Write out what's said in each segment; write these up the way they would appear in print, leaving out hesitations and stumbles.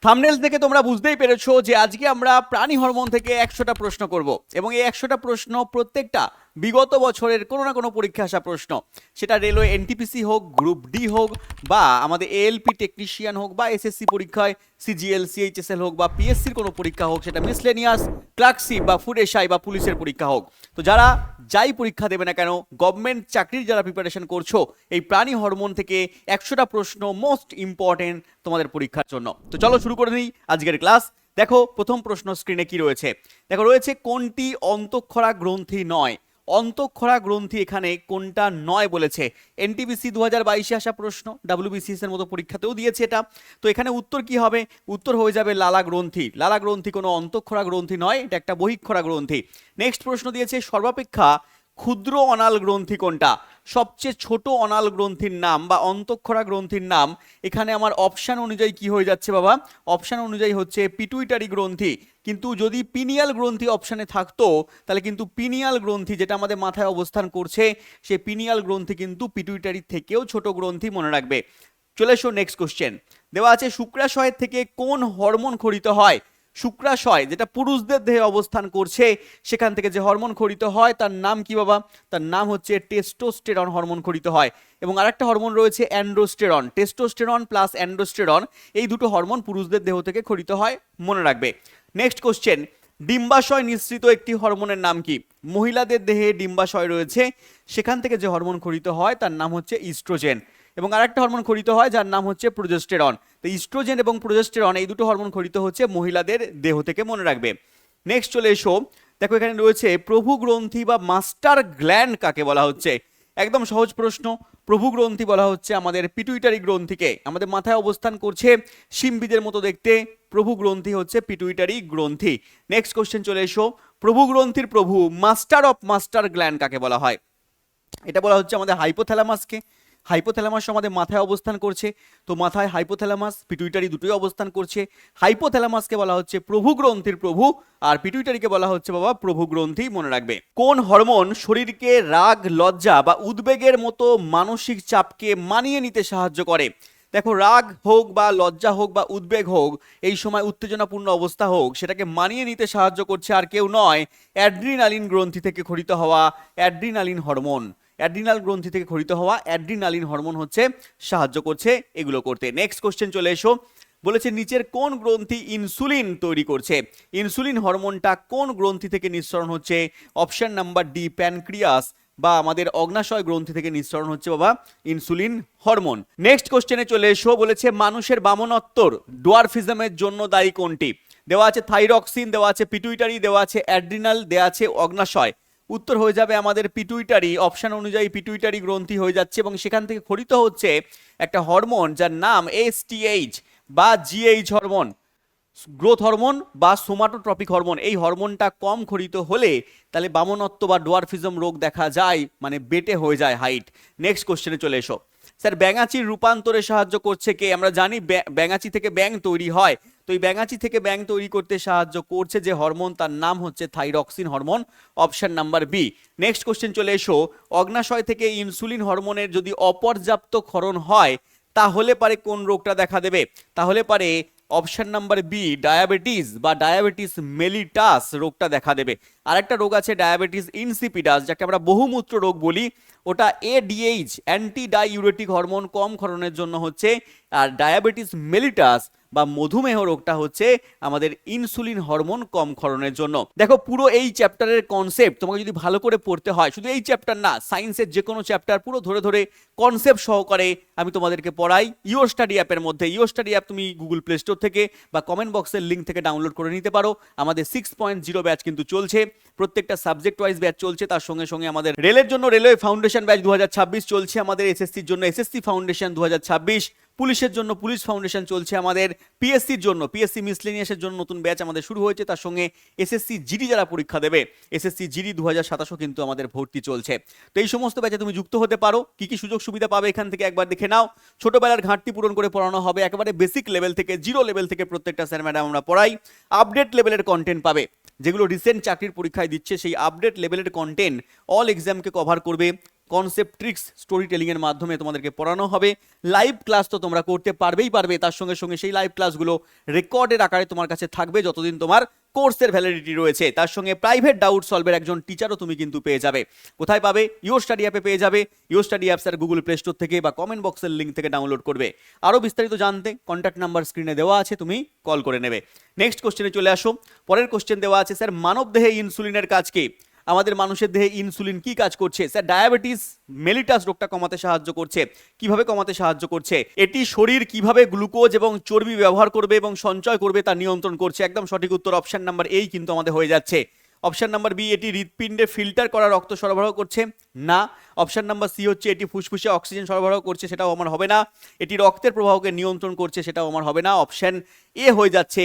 Thumbnail থেকে তোমরা বুঝতেই পেরেছো যে আজকে আমরা প্রাণী হরমোন থেকে 100টা প্রশ্ন করব এবং এই 100টা প্রশ্ন প্রত্যেকটা বিগত বছরের কোনো না কোনো পরীক্ষা আসা প্রশ্ন, সেটা রেলওয়ে এনটিপিসি হোক, গ্রুপ ডি হোক, বা আমাদের এএলপি টেকনিশিয়ান হোক, বা এসএসসি পরীক্ষায় সিজিএল সিএইচএসএল হোক, বা পিএসসির কোনো পরীক্ষা হোক, সেটা মিসলেনিয়াস, ক্লার্কশিপ বা ফুড এসআই বা পুলিশের পরীক্ষা হোক। তো যারা যাই পরীক্ষা দেবে না কেন, গভর্নমেন্ট চাকরির যারা প্রিপারেশন করছো, এই প্রাণী হরমোন থেকে 100টা প্রশ্ন মোস্ট ইম্পর্টেন্ট তোমাদের পরীক্ষার জন্য। তো চলো শুরু করে নিই আজকের ক্লাস। দেখো প্রথম প্রশ্ন স্ক্রিনে কি রয়েছে, দেখো রয়েছে কোনটি অন্তঃক্ষরা গ্রন্থি নয়। অন্তঃক্ষরা গ্রন্থি এখানে কোনটা নয় বলেছে। এনটিপিসি 2022-এ আসা প্রশ্ন, ডাব্লিউবিসিএস এর মতো পরীক্ষাতেও দিয়েছে এটা। তো এখানে উত্তর কি হবে? উত্তর হয়ে যাবে লালা গ্রন্থি। লালা গ্রন্থি কোনো অন্তঃক্ষরা গ্রন্থি নয়, এটা একটা বহিঃক্ষরা গ্রন্থি। নেক্সট প্রশ্ন দিয়েছে সর্বাপেক্ষা ক্ষুদ্র অনাল গ্রন্থি কোনটা। সবচেয়ে ছোট অনাল গ্রন্থির নাম বা অন্তঃক্ষরা গ্রন্থির নাম এখানে আমার অপশান অনুযায়ী কি হয়ে যাচ্ছে বাবা? অপশান অনুযায়ী হচ্ছে পিটুইটারি গ্রন্থি। কিন্তু যদি পিনিয়াল গ্রন্থি অপশানে থাকতো তাহলে কিন্তু পিনিয়াল গ্রন্থি যেটা আমাদের মাথায় অবস্থান করছে, সেই পিনিয়াল গ্রন্থি কিন্তু পিটুইটারি থেকেও ছোট গ্রন্থি, মনে রাখবে। চলে এসো নেক্সট কোশ্চেন। দেওয়া আছে শুক্রাশয়ের থেকে কোন হরমোন খরিত হয়। শুক্রাশয় যেটা পুরুষদের দেহে অবস্থান করছে, সেখান থেকে যে হরমোন খরিত হয় তার নাম কি বাবা? তার নাম হচ্ছে টেস্টোস্টেরন হরমোন খরিত হয়। এবং আরেকটা হরমোন রয়েছে অ্যান্ড্রোস্টেরন। টেস্টোস্টেরন প্লাস অ্যান্ড্রোস্টেরন, এই দুটো হরমোন পুরুষদের দেহ থেকে খরিত হয়, মনে রাখবে। নেক্সট কোশ্চেন, ডিম্বাশয় নিঃসৃত একটি হরমোনের নাম কি। মহিলাদের দেহে ডিম্বাশয় রয়েছে, সেখান থেকে যে হরমোন খরিত হয় তার নাম হচ্ছে ইস্ট্রোজেন। এবং আরেকটা হরমোন খরিত হয় যার নাম হচ্ছে প্রোজেস্টেরন। তো ইস্ট্রোজেন এবং প্রোজেস্টেরন এই দুটো হরমোন খরিত হচ্ছে মহিলাদের দেহ থেকে, মনে রাখবে। নেক্সট চলে এসো, দেখো এখানে রয়েছে প্রভু গ্রন্থি বা মাস্টার গ্ল্যান্ড কাকে বলা হচ্ছে। একদম সহজ প্রশ্ন। প্রভু গ্রন্থি বলা হচ্ছে আমাদের পিটুইটারি গ্রন্থিকে। আমাদের মাথায় অবস্থান করছে শিম্বিদের মতো দেখতে, প্রভু গ্রন্থি হচ্ছে পিটুইটারি গ্রন্থি। নেক্সট কোশ্চেন চলে এসো, প্রভু গ্রন্থির প্রভু মাস্টার অফ মাস্টার গ্ল্যান্ড কাকে বলা হয়। এটা বলা হচ্ছে আমাদের হাইপোথ্যালামাসকে। হাইপোথ্যালামাস আমাদের মাথায় অবস্থান করছে, তো মাথায় হাইপোথ্যালামাস পিটুইটারি দুটোই অবস্থান করছে। হাইপোথ্যালামাসকে বলা হচ্ছে প্রভু গ্রন্থির প্রভু, আর পিটুইটারিকে বলা হচ্ছে বাবা প্রভু গ্রন্থি, মনে রাখবে। কোন হরমোন শরীরকে রাগ, লজ্জা বা উদ্বেগের মতো মানসিক চাপকে মানিয়ে নিতে সাহায্য করে। দেখো রাগ হোক বা লজ্জা হোক বা উদ্বেগ হোক, এই সময় উত্তেজনাপূর্ণ অবস্থা হোক, সেটাকে মানিয়ে নিতে সাহায্য করছে আর কেউ নয়, অ্যাড্রিনালিন গ্রন্থি থেকে খরিত হওয়া অ্যাড্রিনালিন হরমোন। অ্যাড্রিনাল গ্রন্থি থেকে খরিত হওয়া অ্যাড্রিনালিন হরমোন হচ্ছে সাহায্য করছে এগুলো করতে। নেক্সট কোশ্চেন চলে এসো, বলেছে নিচের কোন গ্রন্থি ইনসুলিন তৈরি করছে। ইনসুলিন হরমোনটা কোন গ্রন্থি থেকে নিঃসরণ হচ্ছে। অপশন নাম্বার ডি প্যানক্রিয়াস বা আমাদের অগ্নাশয় গ্রন্থি থেকে নিঃসরণ হচ্ছে বাবা ইনসুলিন হরমোন। নেক্সট কোশ্চেনে চলে এসো, বলেছে মানুষের বামনত্বর ডোয়ারফিজমের জন্য দায়ী কোনটি। দেওয়া আছে থাইরক্সিন, দেওয়া আছে পিটুইটারি, দেওয়া আছে অ্যাড্রিনাল, দেওয়া আছে অগ্নাশয়। উত্তর হয়ে যাবে আমাদের পিটুইটারি। অপশন অনুযায়ী পিটুইটারি গ্রন্থি হয়ে যাচ্ছে এবং সেখান থেকে খরিত হচ্ছে একটা হরমোন যার নাম এসটিএইচ বা জিএইচ হরমোন, গ্রোথ হরমোন বা সোমাটোট্রপিক হরমোন। এই হরমোনটা কম খরিত হলে তাহলে বামনত্ব বা ডোয়ারফিজম রোগ দেখা যায়, মানে বেটে হয়ে যায় হাইট। নেক্সট কোশ্চেনে চলে এসো, স্যার ব্যাঙাচির রূপান্তরে সাহায্য করছে কে। আমরা জানি ব্যাঙাচি থেকে ব্যাঙ তৈরি হয়, তো এই ব্যাঙাচি থেকে ব্যাঙ তৈরি করতে সাহায্য করছে যে হরমোন, তার নাম হচ্ছে thyroxine hormone. Option number B. Next question চলে এসো, অগ্নাশয় থেকে ইনসুলিন হরমোনের যদি অপর্যাপ্ত ক্ষরণ হয় তাহলে পারে কোন রোগটা দেখা দেবে। তাহলে পারে অপশন নাম্বার বি ডায়াবেটিস বা ডায়াবেটিস মেলিটাস রোগটা দেখা দেবে। আরেকটা রোগ আছে ডায়াবেটিস ইনসিপিডাস, যাকে আমরা বহুমূত্র রোগ বলি, ওটা এডিএইচ অ্যান্টি ডাইউরেটিক হরমোন কম ক্ষরণের জন্য হচ্ছে। আর ডায়াবেটিস মেলিটাস বা মধুমেহ রোগটা হচ্ছে আমাদের ইনসুলিন হরমোন কম ক্ষরণের জন্য। দেখো পুরো এই চ্যাপ্টারের কনসেপ্ট তোমাকে যদি ভালো করে পড়তে হয়, শুধু এই চ্যাপ্টার না, সায়েন্সের যে কোনো চ্যাপ্টার পুরো ধরে ধরে কনসেপ্ট সহকারে আমি তোমাদেরকে পড়াই ইওর স্টাডি অ্যাপের মধ্যে। ইওর স্টাডি অ্যাপ তুমি গুগল প্লে স্টোর থেকে বা কমেন্ট বক্সের লিঙ্ক থেকে ডাউনলোড করে নিতে পারো। আমাদের 6.0 ব্যাচ কিন্তু চলছে, প্রত্যেকটা সাবজেক্ট ওয়াইজ ব্যাচ চলছে। তার সঙ্গে সঙ্গে আমাদের রেলের জন্য রেলওয়ে ফাউন্ডেশন ব্যাচ 2026 চলছে, আমাদের এসএসসির জন্য এসএসসি ফাউন্ডেশন 2026, পুলিশের জন্য পুলিশ ফাউন্ডেশন চলছে, আমাদের পিএসসির জন্য পিএসসি মিসলেনিয়াসের জন্য নতুন ব্যাচ আমাদের শুরু হয়েছে। তার সঙ্গে এসএসসি জিডি যারা পরীক্ষা দেবে, এসএসসি জিডি 2027 কিন্তু আমাদের ভর্তি চলছে। তো এই সমস্ত ব্যাচে তুমি যুক্ত হতে পারো। কি কি সুযোগ সুবিধা পাবে এখান থেকে একবার দেখে নাও। ছোটবেলার ঘাটতি পূরণ করে পড়ানো হবে, একেবারে বেসিক লেভেল থেকে, জিরো লেভেল থেকে প্রত্যেকটা স্যার ম্যাডাম আমরা পড়াই। আপডেট লেভেলের কন্টেন্ট পাবে, যেগুলো রিসেন্ট চাকরির পরীক্ষায় দিচ্ছে সেই আপডেট লেভেলের কন্টেন্ট অল এক্সামকে কভার করবে। কনসেপ্ট ট্রিক্স স্টোরি টেলিং এর মাধ্যমে তোমাদেরকে পড়ানো হবে। লাইভ ক্লাস তো তোমরা করতে পারবেই পারবে, তার সঙ্গে সঙ্গে সেই লাইভ ক্লাসগুলো রেকর্ডের আকারে তোমার কাছে থাকবে যতদিন তোমার কোর্সের ভ্যালিডিটি রয়েছে। তার সঙ্গে প্রাইভেট ডাউট সলভের একজন টিচারও তুমি কিন্তু পেয়ে যাবে। কোথায় পাবে? ইওর স্টাডি অ্যাপে পেয়ে যাবে। ইওর স্টাডি অ্যাপস আর গুগল প্লে স্টোর থেকে বা কমেন্ট বক্সের লিঙ্ক থেকে ডাউনলোড করবে। আরও বিস্তারিত জানতে কন্ট্যাক্ট নাম্বার স্ক্রিনে দেওয়া আছে, তুমি কল করে নেবে। নেক্সট কোশ্চেনে চলে আসো। পরের কোশ্চেন দেওয়া আছে, স্যার মানব দেহে ইনসুলিনের কাজ কি? আমাদের মানুষের দেহে ইনসুলিন কি কাজ করছে? স্যার ডায়াবেটিস মেলিটাস রোগটা কমাতে সাহায্য করছে। কিভাবে কমাতে সাহায্য করছে? এটি শরীর কিভাবে গ্লুকোজ এবং চর্বি ব্যবহার করবে এবং সঞ্চয় করবে তা নিয়ন্ত্রণ করছে। একদম সঠিক উত্তর অপশন নাম্বার এই কিন্তু আমাদের হয়ে যাচ্ছে। অপশন নাম্বার বি, এটি হৃৎপিণ্ডে ফিল্টার করা রক্ত সরবরাহ করছে, না। অপশন নাম্বার সি হচ্ছে এটি ফুসফুসে অক্সিজেন সরবরাহ করছে, সেটাও আমার হবে না। এটি রক্তের প্রবাহকে নিয়ন্ত্রণ করছে, সেটাও আমার হবে না। অপশন এ হয়ে যাচ্ছে,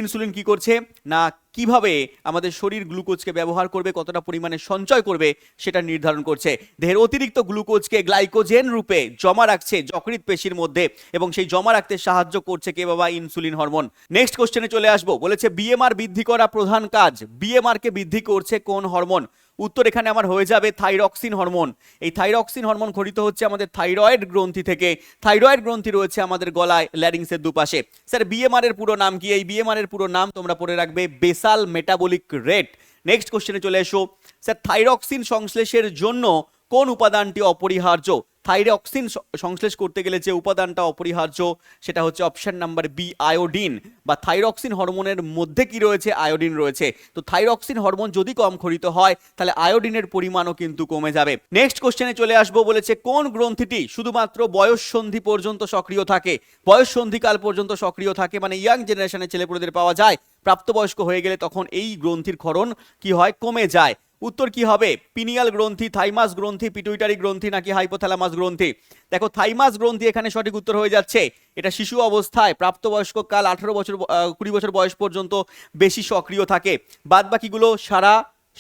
ইনসুলিন কি করছে না কিভাবে আমাদের শরীর গ্লুকোজকে ব্যবহার করবে, কতটা পরিমাণে সঞ্চয় করবে সেটা নির্ধারণ করছে। দেহের অতিরিক্ত গ্লুকোজকে গ্লাইকোজেন রূপে জমা রাখছে যকৃৎ পেশির মধ্যে এবং সেই জমা রাখতে সাহায্য করছে কে বাবা? Insulin hormone. নেক্সট কোশ্চেনে চলে আসবো। বলেছে বিএমআর বৃদ্ধি করা প্রধান কাজ। বিএমআর কে বৃদ্ধি করছে কোন হরমোন? উত্তর এখানে আমার হয়ে যাবে থাইরক্সিন হরমোন। এই থাইরক্সিন হরমোন ঘটিত হচ্ছে আমাদের থাইরয়েড গ্রন্থি থেকে। থাইরয়েড গ্রন্থি রয়েছে আমাদের গলায়, ল্যারিংসের দুপাশে। স্যার বিএমআর এর পুরো নাম কি? এই বিএমআর এর পুরো নাম তোমরা পড়ে রাখবে বেসাল মেটাবলিক রেট। নেক্সট কোশ্চেনে চলে এসো। স্যার থাইরক্সিন সংশ্লেষের জন্য কোন উপাদানটি অপরিহার্য? থাইরক্সিন সংশ্লেষ করতে গেলে যে উপাদানটা অপরিহার্য সেটা হচ্ছে অপশন নাম্বার বি, আয়োডিন। বা থাইরক্সিন হরমোনের মধ্যে কি রয়েছে? আয়োডিন রয়েছে। তো থাইরক্সিন হরমোন যদি কম খরিত হয় তাহলে আয়োডিনের পরিমাণও কিন্তু কমে যাবে। নেক্সট কোশ্চেনে চলে আসবো। বলেছে কোন গ্রন্থিটি শুধুমাত্র বয়ঃসন্ধি পর্যন্ত সক্রিয় থাকে? বয়ঃসন্ধিকাল পর্যন্ত সক্রিয় থাকে মানে ইয়াং জেনারেশনের ছেলেপুলেদের পাওয়া যায়। প্রাপ্তবয়স্ক হয়ে গেলে তখন এই গ্রন্থির ক্ষরণ কি হয়? কমে যায়। উত্তর কি হবে? পিনিয়াল গ্রন্থি, থাইমাস গ্রন্থি, পিটুইটারি গ্রন্থি নাকি হাইপোথ্যালামাস গ্রন্থি? দেখো থাইমাস গ্রন্থি এখানে সঠিক উত্তর হয়ে যাচ্ছে। এটা শিশু অবস্থায় প্রাপ্তবয়স্ক কাল 18 বছর 20 বছর বয়স পর্যন্ত বেশি সক্রিয় থাকে, বাদ বাকিগুলো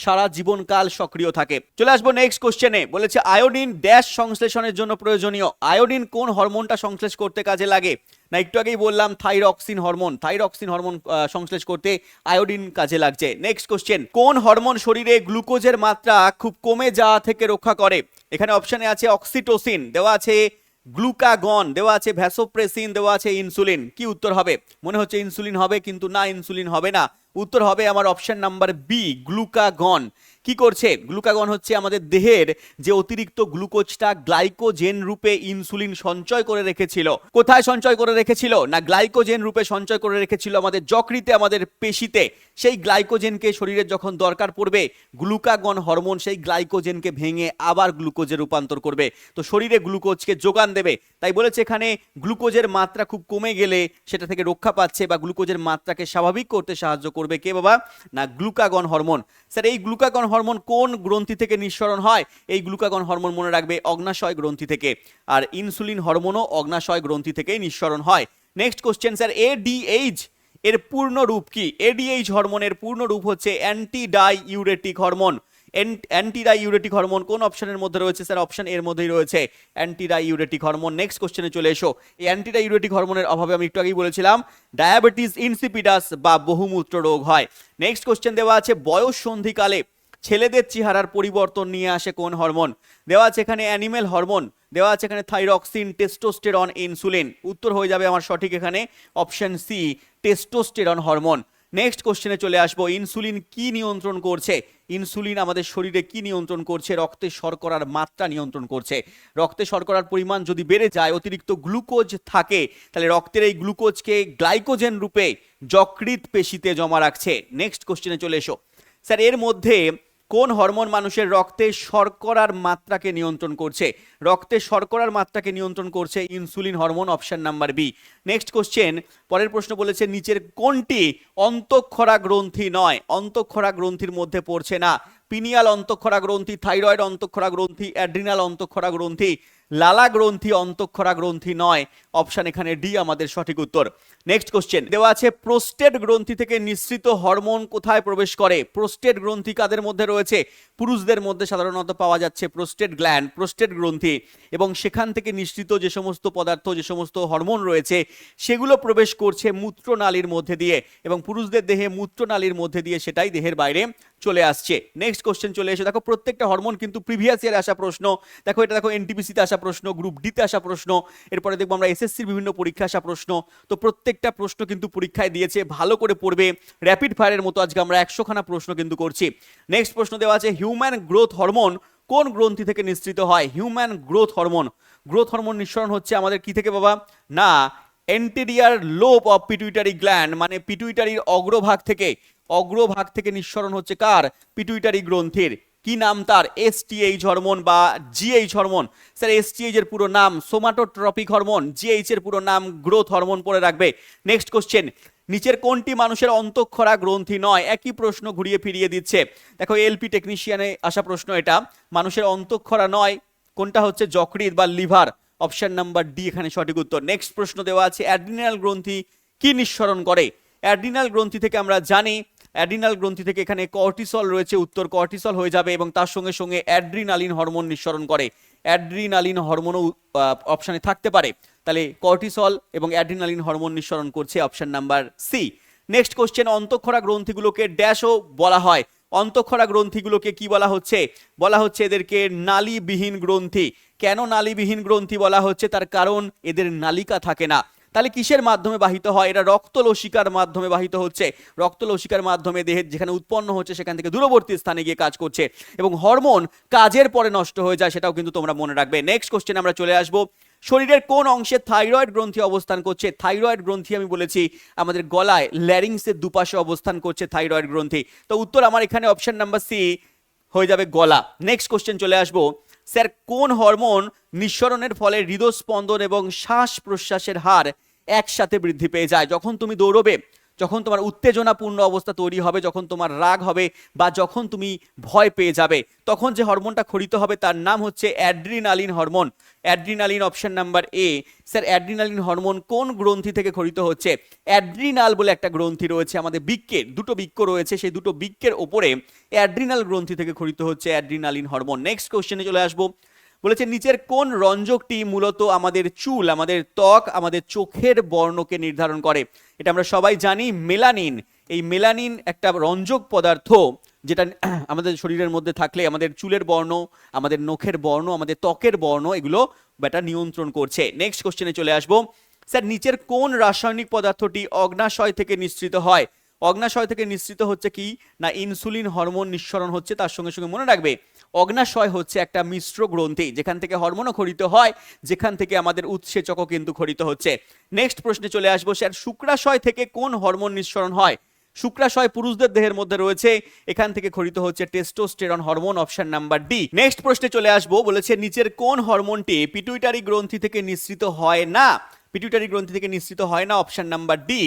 সারা জীবনকাল সক্রিয় থাকে। চলে আসবো নেক্সট কোশ্চেনে। বলেছে আয়োডিন ড্যাশ সংশ্লেষণের জন্য প্রয়োজনীয়। আয়োডিন কোন হরমোনটা সংশ্লেষ করতে কাজে লাগে? না একটু আগেই বললাম থাইরক্সিন হরমোন। থাইরক্সিন হরমোন সংশ্লেষ করতে আয়োডিন কাজে লাগছে। নেক্সট কোশ্চেন, কোন হরমোন শরীরে গ্লুকোজের মাত্রা খুব কমে যাওয়া থেকে রক্ষা করে? এখানে অপশনে আছে অক্সিটোসিন, দেওয়া আছে গ্লুকাগন, দেওয়া আছে ভ্যাসোপ্রেসিন, দেওয়া আছে ইনসুলিন। কি উত্তর হবে? মনে হচ্ছে ইনসুলিন হবে, কিন্তু না, ইনসুলিন হবে না। উত্তর হবে আমার অপশন নাম্বার বি, গ্লুকাগন। কি করছে? গ্লুকাগন হচ্ছে আমাদের দেহের যে অতিরিক্ত গ্লুকোজটা গ্লাইকোজেন রূপে ইনসুলিন সঞ্চয় করে রেখেছিল। কোথায় সঞ্চয় করে রেখেছিল? না গ্লাইকোজেন রূপে সঞ্চয় করে রেখেছিল আমাদের যকৃতে, আমাদের পেশিতে। সেই গ্লাইকোজেনকে শরীরের যখন দরকার পড়বে, গ্লুকাগন হরমোন সেই গ্লাইকোজেনকে ভেঙে আবার গ্লুকোজে রূপান্তর করবে, তো শরীরে গ্লুকোজকে যোগান দেবে। তাই বলেছে এখানে গ্লুকোজের মাত্রা খুব কমে গেলে সেটা থেকে রক্ষা পাচ্ছে বা গ্লুকোজের মাত্রাকে স্বাভাবিক করতে সাহায্য করবে কে বাবা? না গ্লুকাগন হরমোন। স্যার এই গ্লুকাগন হরমোন কোন গ্রন্থি থেকে নিঃসরণ হয়? এই গ্লুকাগন হরমোন মনে রাখবে অগ্নাশয় গ্রন্থি থেকে। আর ইনসুলিন হরমোনও অগ্নাশয় গ্রন্থি থেকেই নিঃসরণ হয়। নেক্সট কোশ্চেন, স্যার এডিএইচ এর পূর্ণ রূপ কি? এডিএইচ হরমোনের পূর্ণ রূপ হচ্ছে anti diuretic hormone. Anti diuretic hormone কোন অপশনের মধ্যে রয়েছে? স্যার অপশন এর মধ্যেই রয়েছে অ্যান্টি ডাইউরেটিক হরমোন। নেক্সট কোশ্চেনে চলে এসো। এই অ্যান্টি ডাইউরেটিক হরমোনের অভাবে আমি একটু আগেই বলেছিলাম ডায়াবেটিস ইনসিপিডাস বা বহুমূত্র রোগ হয়। নেক্সট কোশ্চেন দেওয়া আছে বয়ঃসন্ধিকালে ছেলেদের চেহারার পরিবর্তন নিয়ে আসে কোন হরমোন? দেওয়া আছে এখানে অ্যানিমেল হরমোন, দেওয়া আছে এখানে থাইরক্সিন, টেস্টোস্টেরন, ইনসুলিন। উত্তর হয়ে যাবে আমার সঠিক এখানে option C, testosterone hormone. Next কোশ্চেনে চলে আসবো। ইনসুলিন কি নিয়ন্ত্রণ করছে? ইনসুলিন আমাদের শরীরে কি নিয়ন্ত্রণ করছে? রক্তে শর্করার মাত্রা নিয়ন্ত্রণ করছে। রক্তে শর্করার পরিমাণ যদি বেড়ে যায়, অতিরিক্ত গ্লুকোজ থাকে, তাহলে রক্তের এই গ্লুকোজকে গ্লাইকোজেন রূপে যকৃৎ পেশিতে জমা রাখছে। নেক্সট কোশ্চেনে চলে এসো। স্যার এর মধ্যে কোন হরমোন মানুষের রক্তে শর্করার মাত্রাকে নিয়ন্ত্রণ করছে? রক্তে শর্করার মাত্রাকে নিয়ন্ত্রণ করছে insulin hormone, option number B. Next question, পরের প্রশ্ন বলেছে নিচের কোনটি অন্তঃক্ষরা গ্রন্থি নয়? অন্তঃক্ষরা গ্রন্থির মধ্যে পড়ছে না। পিনিয়াল অন্তঃক্ষরা গ্রন্থি, থাইরয়েড অন্তঃক্ষরা গ্রন্থি, অ্যাড্রিনাল অন্তঃক্ষরা গ্রন্থি লালা গ্রন্থি অন্তঃক্ষরা গ্রন্থি নয়, অপশন এখানে ডি আমাদের সঠিক উত্তর। নেক্সট কোশ্চেন দেওয়া আছে প্রোস্টেট গ্রন্থি থেকে নিঃসৃত হরমোন কোথায় প্রবেশ করে? প্রোস্টেট গ্রন্থি কাদের মধ্যে রয়েছে? পুরুষদের মধ্যে সাধারণত পাওয়া যাচ্ছে প্রোস্টেট গ্ল্যান্ড, প্রোস্টেট গ্রন্থি, এবং সেখান থেকে নিঃসৃত যে সমস্ত পদার্থ, যে সমস্ত হরমোন রয়েছে সেগুলো প্রবেশ করছে মূত্রনালীর মধ্যে দিয়ে, এবং পুরুষদের দেহে মূত্রনালীর মধ্যে দিয়ে সেটাই দেহের বাইরে চলে আসছে। নেক্সট কোশ্চেন চলে এসে দেখো, প্রত্যেকটা হরমোন কিন্তু প্রিভিয়াস ইয়ারে আসা প্রশ্ন। দেখো এটা দেখো এনটিপিসিতে আসা প্রশ্ন, গ্রুপ ডিতে আসা প্রশ্ন, এরপরে দেখবো আমরা এসএসসির বিভিন্ন পরীক্ষা আসা প্রশ্ন। তো প্রত্যেকটা প্রশ্ন কিন্তু পরীক্ষায় দিয়েছে, ভালো করে পড়বে। র্যাপিড ফায়ারের মতো আজকে আমরা 100খানা প্রশ্ন কিন্তু করছি। নেক্সট প্রশ্ন দেওয়া আছে হিউম্যান গ্রোথ হরমোন কোন গ্রন্থি থেকে নিঃসৃত হয়? হিউম্যান গ্রোথ হরমোন নিঃসরণ হচ্ছে আমাদের কি থেকে বাবা? না, anterior lobe of pituitary gland, মানে পিটুইটারির অগ্রভাগ থেকে নিঃসরণ হচ্ছে কার? পিটুইটারি গ্রন্থির। কি নাম তার? এসটিএইচ হরমোন বা জিএইচ হরমোন। স্যার এসটিএইচ এর পুরো নাম সোমাটোট্রপিক হরমোন, জিএইচ এর পুরো নাম গ্রোথ হরমোন পড়ে রাখবে। নেক্সট কোশ্চেন, নিচের কোনটি মানুষের অন্তঃক্ষরা গ্রন্থি নয়? একই প্রশ্ন ঘুরিয়ে ফিরিয়ে দিচ্ছে। দেখো এলপি টেকনিশিয়ানে আসা প্রশ্ন এটা, মানুষের অন্তঃক্ষরা নয় কোনটা হচ্ছে? যকৃৎ বা লিভার, অপশন নাম্বার ডি এখানে সঠিক উত্তর। নেক্সট প্রশ্ন দেওয়া আছে অ্যাড্রিনাল গ্রন্থি কি নিঃসরণ করে? অ্যাড্রিনাল গ্রন্থি থেকে আমরা জানি, অ্যাড্রিনাল গ্রন্থি থেকে এখানে কর্টিসল রয়েছে, উত্তর কর্টিসল হয়ে যাবে, এবং তার সঙ্গে সঙ্গে অ্যাড্রিনালিন হরমোন নিঃসরণ করে। অ্যাড্রিনালিন হরমোনও অপশনে থাকতে পারে, তাহলে কর্টিসল এবং অ্যাড্রিনালিন হরমোন নিঃসরণ করছে, option number C. Next question, অন্তঃক্ষরা গ্রন্থিগুলোকে ড্যাশও বলা হয়। অন্তঃক্ষরা গ্রন্থিগুলোকে কি বলা হচ্ছে? বলা হচ্ছে এদেরকে নালীবিহীন গ্রন্থি। কেন নালীবিহীন গ্রন্থি বলা হচ্ছে? তার কারণ এদের নালিকা থাকে না। তাহলে কিসের মাধ্যমে বাহিত হয়? এটা রক্তলসিকার মাধ্যমে বাহিত হচ্ছে। রক্তলসিকার মাধ্যমে দেহের যেখানে উৎপন্ন হচ্ছে সেখান থেকে দূরবর্তী স্থানে গিয়ে কাজ করছে, এবং হরমোন কাজের পরে নষ্ট হয়ে যায়, সেটাও কিন্তু তোমরা মনে রাখবে। নেক্সট কোশ্চেন আমরা চলে আসবো, শরীরের কোন অংশে থাইরয়েড গ্রন্থি অবস্থান করছে? থাইরয়েড গ্রন্থি আমি বলেছি আমাদের গলায় ল্যারিংসের দুপাশে অবস্থান করছে থাইরয়েড গ্রন্থি। তো উত্তর আমার এখানে অপশন নাম্বার সি হয়ে যাবে, গলা। নেক্সট কোশ্চেন চলে আসবো, স্যার কোন হরমোন নিঃসরণের ফলে হৃদস্পন্দন এবং শ্বাস প্রশ্বাসের হার একসাথে বৃদ্ধি পেয়ে যায়? যখন তুমি দৌড়বে, যখন তোমার উত্তেজনাপূর্ণ অবস্থা তৈরি হবে, যখন তোমার রাগ হবে, বা যখন তুমি ভয় পেয়ে যাবে, তখন যে হরমোনটা খরিত হবে তার নাম হচ্ছে adrenaline hormone. Adrenaline, option number A. Sir adrenaline hormone কোন গ্রন্থি থেকে খরিত হচ্ছে? অ্যাড্রিনাল বলে একটা গ্রন্থি রয়েছে আমাদের বৃক্কের, দুটো বৃক্ক রয়েছে, সেই দুটো বৃক্কের ওপরে অ্যাড্রিনাল গ্রন্থি থেকে খরিত হচ্ছে অ্যাড্রিনালিন হরমোন। নেক্সট কোশ্চেনে চলে আসবো, বলেছে নিচের কোন রঞ্জকটি মূলত আমাদের চুল, আমাদের ত্বক, আমাদের চোখের বর্ণকে নির্ধারণ করে? এটা আমরা সবাই জানি, মেলানিন। এই মেলানিন একটা রঞ্জক পদার্থ, যেটা আমাদের শরীরের মধ্যে থাকলে আমাদের চুলের বর্ণ, আমাদের নখের বর্ণ, আমাদের ত্বকের বর্ণ, এগুলো এটা নিয়ন্ত্রণ করছে। নেক্সট কোশ্চেনে চলে আসবো, স্যার নিচের কোন রাসায়নিক পদার্থটি অগ্নাশয় থেকে নিঃসৃত হয়? অগ্নাশয় থেকে নিঃসৃত হচ্ছে কি না, ইনসুলিন হরমোন নিঃসরণ হচ্ছে। তার সঙ্গে সঙ্গে মনে রাখবে অগ্নাশয় হচ্ছে একটা মিশ্র গ্রন্থি, যেখান থেকে হরমোনও খরিত হয়, যেখান থেকে আমাদের উৎসেচকও কিন্তু খরিত হচ্ছে। নেক্সট প্রশ্নে চলে আসবো, স্যার শুক্রাশয় থেকে কোন হরমোন নিঃসরণ হয়? শুক্রাশয় পুরুষদের দেহের মধ্যে রয়েছে, এখান থেকে খরিত হচ্ছে testosterone hormone, option number D. Next প্রশ্নে চলে আসবো, বলেছে নিচের কোন হরমোনটি পিটুইটারি গ্রন্থি থেকে নিঃসৃত হয় না? পিটুইটারি গ্রন্থি থেকে নিঃসৃত হয় না, অপশন নাম্বার ডি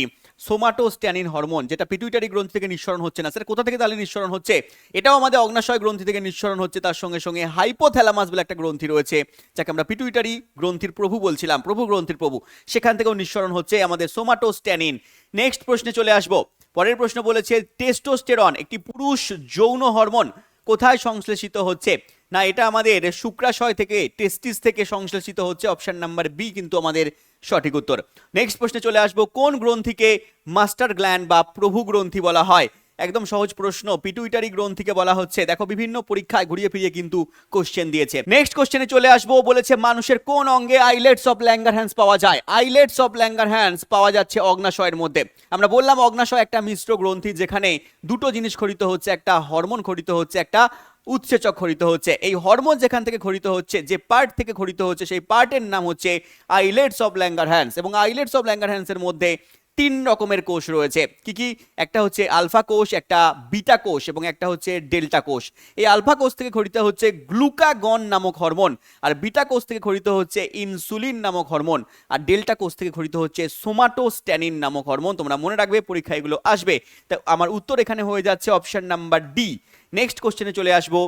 সোমাটোস্ট্যানিন হরমোন, যেটা পিটুইটারি গ্রন্থি থেকে নিঃসরণ হচ্ছে না। স্যার কোথা থেকে তাহলে নিঃসরণ হচ্ছে? এটাও আমাদের অগ্নাশয় গ্রন্থি থেকে নিঃসরণ হচ্ছে, তার সঙ্গে সঙ্গে হাইপোথ্যালামাস বলে একটা গ্রন্থি রয়েছে, যাকে আমরা পিটুইটারি গ্রন্থির প্রভু বলছিলাম, প্রভু গ্রন্থির প্রভু, সেখান থেকেও নিঃসরণ হচ্ছে আমাদের সোমাটোস্ট্যানিন। নেক্সট প্রশ্নে চলে আসবো, পরের প্রশ্ন বলেছে টেস্টোস্টেরন একটি পুরুষ যৌন হরমোন, কোথায় সংশ্লেষিত হচ্ছে? না, এটা আমাদের শুক্রাশয় থেকে, টেস্টিস থেকে সংশ্লেষিত হচ্ছে, অপশন নাম্বার বি কিন্তু আমাদের সঠিক উত্তর। নেক্সট প্রশ্নে চলে আসবো, কোন গ্রন্থিকে মাস্টার গ্ল্যান্ড বা প্রভু গ্রন্থি বলা হয়? একদম সহজ প্রশ্ন, পিটুইটারি গ্রন্থিকে বলা হচ্ছে। দেখো বিভিন্ন পরীক্ষায় ঘুরিয়ে ফিরিয়ে কিন্তু কোশ্চেন দিয়েছে। নেক্সট কোশ্চেনে চলে আসবো, বলেছে মানুষের কোন অঙ্গে আইলেটস অফ ল্যাঙ্গারহ্যান্স পাওয়া যায়? আইলেটস অফ ল্যাঙ্গারহ্যান্স পাওয়া যাচ্ছে অগ্নাশয়ের মধ্যে। আমরা বললাম অগ্নাশয় একটা মিশ্র গ্রন্থি, যেখানে দুটো জিনিস খরিত হচ্ছে, একটা হরমোন খরিত হচ্ছে, একটা উৎসেচক খরিত হচ্ছে। এই হরমোন যেখান থেকে খরিত হচ্ছে, যে পার্ট থেকে খরিত হচ্ছে, সেই পার্টের নাম হচ্ছে আইলেটস অফ ল্যাঙ্গারহ্যান্স। এবং আইলেটস অফ ল্যাঙ্গারহ্যান্সের মধ্যে 3 রকমের কোষ রয়েছে। কি কি? একটা হচ্ছে আলফা কোষ, একটা বিটা কোষ, এবং একটা হচ্ছে ডেল্টা কোষ। এই আলফা কোষ থেকে খরিত হচ্ছে গ্লুকাগন নামক হরমোন, আর বিটা কোষ থেকে খরিত হচ্ছে ইনসুলিন নামক হরমোন, আর ডেল্টা কোষ থেকে খরিত হচ্ছে সোমাটোস্ট্যানিন নামক হরমোন। তোমরা মনে রাখবে, পরীক্ষা এগুলো আসবে। তা আমার উত্তর এখানে হয়ে যাচ্ছে অপশন নাম্বার ডি। নেক্সট কোশ্চেনে চলে আসবো,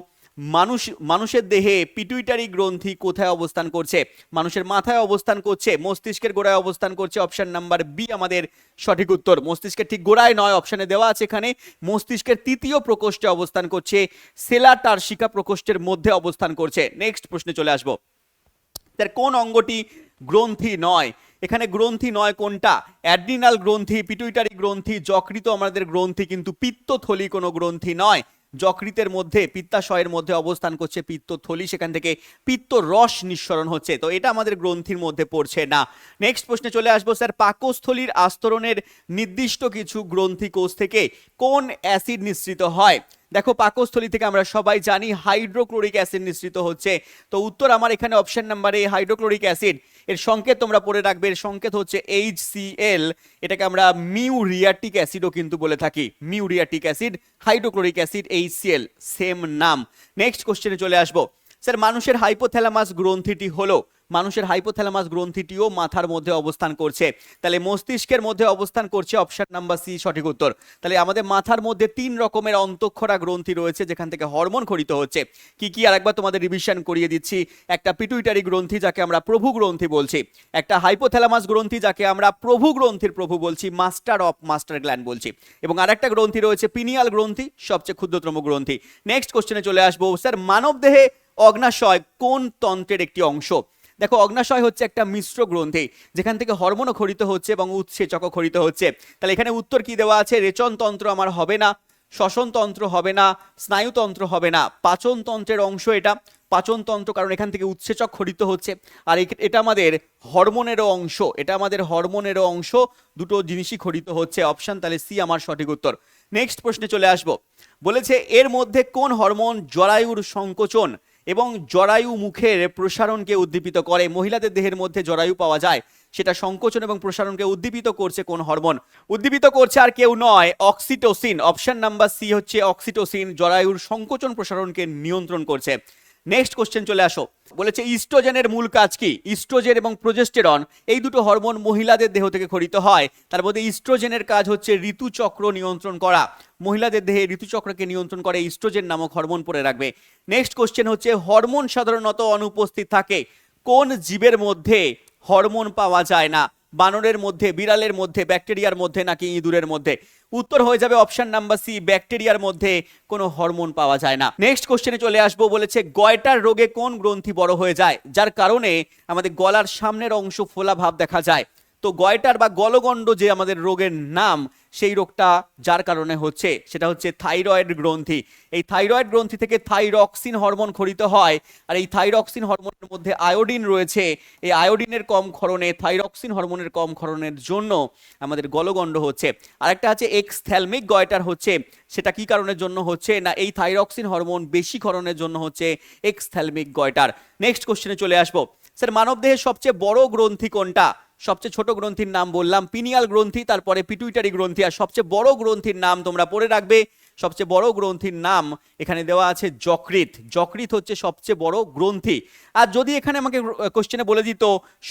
মানুষের দেহে পিটুইটারি গ্রন্থি কোথায় অবস্থান করছে? মানুষের মাথায় অবস্থান করছে, মস্তিষ্কের গোড়ায় অবস্থান করছে। অপশন নাম্বার বি আমাদের সঠিক উত্তর। মস্তিষ্কের ঠিক গোড়ায় নয়, অপশনে দেওয়া আছে এখানে মস্তিষ্কের তৃতীয় প্রকোষ্ঠে অবস্থান করছে, সেলা টার্সিকা প্রকোষ্ঠের মধ্যে অবস্থান করছে। নেক্সট প্রশ্নে চলে আসবো। তার কোন অঙ্গটি গ্রন্থি নয়? এখানে গ্রন্থি নয় কোনটা? অ্যাড্রিনাল গ্রন্থি, পিটুইটারি গ্রন্থি, যকৃত আমাদের গ্রন্থি, কিন্তু পিত্তথলি কোনো গ্রন্থি নয়। যকৃতের মধ্যে, পিত্তাশয়ের মধ্যে অবস্থান করছে পিত্তথলি, সেখান থেকে পিত্ত রস নিঃসরণ হচ্ছে, তো এটা আমাদের গ্রন্থির মধ্যে পড়ছে না। নেক্সট প্রশ্নে চলে আসবো স্যার, পাকস্থলীর আস্তরণের নির্দিষ্ট কিছু গ্রন্থি কোষ থেকে কোন অ্যাসিড নিঃসৃত হয়? দেখো, পাকস্থলী থেকে আমরা সবাই জানি হাইড্রোক্লোরিক অ্যাসিড নিঃসৃত হচ্ছে, তো উত্তর আমার এখানে option number A, hydrochloric acid. এর সংকেত তোমরা পড়ে রাখবে, এর সংকেত হচ্ছে HCl। এটাকে আমরা মিউরিয়াটিক অ্যাসিডও কিন্তু বলে থাকি, muriatic acid, hydrochloric acid, HCl same নাম। নেক্সট কোশ্চেনে চলে আসবো স্যার, মানুষের হাইপোথ্যালামাস গ্রন্থিটি হলো, মানুষের হাইপোথ্যালামাস গ্রন্থিটিও মাথার মধ্যে অবস্থান করছে, তাহলে মস্তিষ্কের মধ্যে অবস্থান করছে, অপশন নাম্বার সি সঠিক উত্তর। তাহলে আমাদের মাথার মধ্যে 3 রকমের অন্তঃক্ষরা গ্রন্থি রয়েছে যেখান থেকে হরমোন খরিত হচ্ছে। কি কি আরেকবার তোমাদের রিভিশন করিয়ে দিচ্ছি। একটা পিটুইটারি গ্রন্থি যাকে আমরা প্রভু গ্রন্থি বলছি, একটা হাইপোথ্যালামাস গ্রন্থি যাকে আমরা প্রভু গ্রন্থির প্রভু বলছি, মাস্টার অফ মাস্টার গ্ল্যান্ড বলছি, এবং আরেকটা গ্রন্থি রয়েছে পিনিয়াল গ্রন্থি, সবচেয়ে ক্ষুদ্রতম গ্রন্থি। নেক্সট কোশ্চেনে চলে আসবো স্যার, মানবদেহে অগ্নাশয় কোন তন্ত্রের একটি অংশ? দেখো, অগ্নাশয় হচ্ছে একটা মিশ্র গ্রন্থি যেখান থেকে হরমোনও খরিত হচ্ছে এবং উৎসেচকও খরিত হচ্ছে। তাহলে এখানে উত্তর কি দেওয়া আছে? রেচনতন্ত্র আমার হবে না, শ্বসনতন্ত্র হবে না, স্নায়ুতন্ত্র হবে না, পাচনতন্ত্রের অংশ এটা, পাচনতন্ত্র, কারণ এখান থেকে উৎসেচক খরিত হচ্ছে। আর এটা আমাদের হরমোনেরও অংশ, এটা আমাদের হরমোনেরও অংশ, দুটো জিনিসই খরিত হচ্ছে। অপশন তাহলে সি আমার সঠিক উত্তর। নেক্সট প্রশ্নে চলে আসবো। বলেছে এর মধ্যে কোন হরমোন জরায়ুর সংকোচন এবং জরায়ু মুখের প্রসারণকে উদ্দীপিত করে? মহিলাদের দেহের মধ্যে জরায়ু পাওয়া যায়, সেটা সংকোচন এবং প্রসারণকে উদ্দীপিত করছে কোন হরমোন? উদ্দীপিত করছে আর কেউ নয়, অক্সিটোসিন। অপশন নাম্বার সি হচ্ছে অক্সিটোসিন, জরায়ুর সংকোচন প্রসারণকে নিয়ন্ত্রণ করছে। নেক্সট কোশ্চেন চলে আসো। বলেছে ইস্ট্রোজেনের মূল কাজ কি? ইস্ট্রোজেন এবং প্রোজেস্টেরন এই দুটো হরমোন মহিলাদের দেহ থেকে খরিত হয়, তার মধ্যে ইস্ট্রোজেনের কাজ হচ্ছে ঋতুচক্র নিয়ন্ত্রণ করা। মহিলাদের দেহে ঋতুচক্রকে নিয়ন্ত্রণ করে ইস্ট্রোজেন নামক হরমোন পড়ে রাখবে। নেক্সট কোশ্চেন হচ্ছে হরমোন সাধারণত অনুপস্থিত থাকে কোন জীবের মধ্যে? হরমোন পাওয়া যায় না, বানরের মধ্যে, বিড়ালের মধ্যে, ব্যাকটেরিয়ার মধ্যে, নাকি ইঁদুরের মধ্যে? উত্তর হয়ে যাবে অপশন নাম্বার সি, ব্যাকটেরিয়ার মধ্যে কোনো হরমোন পাওয়া যায় না। নেক্সট কোশ্চেনে চলে আসবো। বলেছে গয়টার রোগে কোন গ্রন্থি বড় হয়ে যায় যার কারণে আমাদের গলার সামনের অংশ ফোলা ভাব দেখা যায়? তো গয়টার বা গলগণ্ড যে আমাদের রোগের নাম, সেই রোগটা যার কারণে হচ্ছে সেটা হচ্ছে থাইরয়েড গ্রন্থি। এই থাইরয়েড গ্রন্থি থেকে থাইরক্সিন হরমোন খরিত হয়, আর এই থাইরক্সিন হরমোনের মধ্যে আয়োডিন রয়েছে। এই আয়োডিনের কম ক্ষরণে, থাইরক্সিন হরমোনের কম ক্ষরণের জন্য আমাদের গলগণ্ড হচ্ছে। আরেকটা আছে এক্সথ্যালমিক গয়টার হচ্ছে, সেটা কি কারণের জন্য হচ্ছে না? এই থাইরক্সিন হরমোন বেশি ক্ষরণের জন্য হচ্ছে এক্সথ্যালমিক গয়টার। নেক্সট কোশ্চেনে চলে আসবো স্যার, মানবদেহের সবচেয়ে বড় গ্রন্থি কোনটা? সবচেয়ে ছোট গ্রন্থির নাম বললাম পিনিয়াল গ্রন্থি, তারপরে পিটুইটারি গ্রন্থি, আর সবচেয়ে বড় গ্রন্থির নাম তোমরা পড়ে রাখবে। সবচেয়ে বড় গ্রন্থির নাম এখানে দেওয়া আছে যকৃৎ। যকৃৎ হচ্ছে সবচেয়ে বড় গ্রন্থি। আর যদি এখানে আমাকে কোশ্চেনে বলে দিত